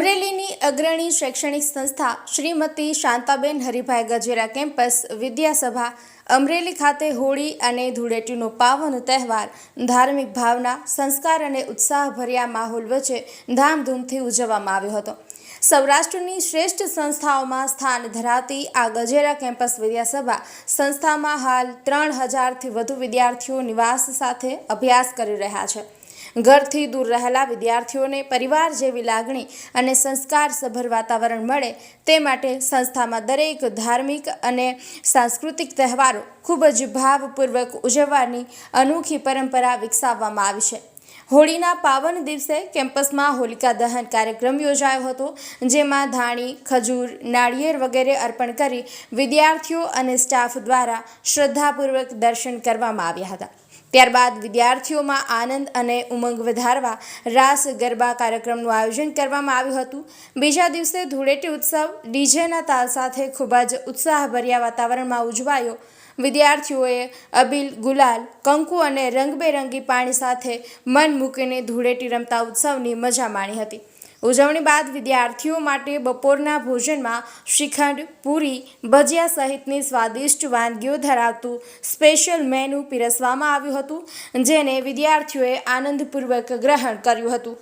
અમરેલીની અગ્રણી શૈક્ષણિક સંસ્થા શ્રીમતી શાંતાબેન હરિભાઈ ગજેરા કેમ્પસ વિદ્યાસભા અમરેલી ખાતે હોળી અને ધૂળેટીનો પાવન તહેવાર ધાર્મિક ભાવના, સંસ્કાર અને ઉત્સાહભર્યા માહોલ વચ્ચે ધામધૂમથી ઉજવવામાં આવ્યો હતો। સૌરાષ્ટ્રની શ્રેષ્ઠ સંસ્થાઓમાં સ્થાન ધરાવતી આ ગજેરા કેમ્પસ વિદ્યાસભા સંસ્થામાં હાલ 3000થી વધુ વિદ્યાર્થીઓ નિવાસ સાથે અભ્યાસ કરી રહ્યા છે। ઘરથી દૂર રહેલા વિદ્યાર્થીઓને પરિવાર જેવી લાગણી અને સંસ્કારસભર વાતાવરણ મળે તે માટે સંસ્થામાં દરેક ધાર્મિક અને સાંસ્કૃતિક તહેવારો ખૂબ જ ભાવપૂર્વક ઉજવવાની અનોખી પરંપરા વિકસાવવામાં આવી છે। હોળીના પાવન દિવસે કેમ્પસમાં હોલિકા દહન કાર્યક્રમ યોજાયો હતો, જેમાં ધાણી, ખજૂર, નાળિયેર વગેરે અર્પણ કરી વિદ્યાર્થીઓ અને સ્ટાફ દ્વારા શ્રદ્ધાપૂર્વક દર્શન કરવામાં આવ્યા હતા। ત્યારબાદ વિદ્યાર્થીઓમાં આનંદ અને ઉમંગ વધારવા રાસ ગરબા કાર્યક્રમનું આયોજન કરવામાં આવ્યું હતું। બીજા દિવસે ધૂળેટી ઉત્સવ ડીજેના તાલ સાથે ખૂબ જ ઉત્સાહભર્યા વાતાવરણમાં ઉજવાયો। વિદ્યાર્થીઓએ અબીલ, ગુલાલ, કંકુ અને રંગબેરંગી પાણી સાથે મન મૂકીને ધૂળેટી રમતા ઉત્સવની મજા માણી હતી। ઉજવણી બાદ વિદ્યાર્થીઓ માટે બપોરના ભોજનમાં શ્રીખંડ, પૂરી, ભજીયા સહિતની સ્વાદિષ્ટ વાનગીઓ ધરાવતું સ્પેશિયલ મેનુ પીરસવામાં આવ્યું હતું, જેને વિદ્યાર્થીઓએ આનંદપૂર્વક ગ્રહણ કર્યું હતું।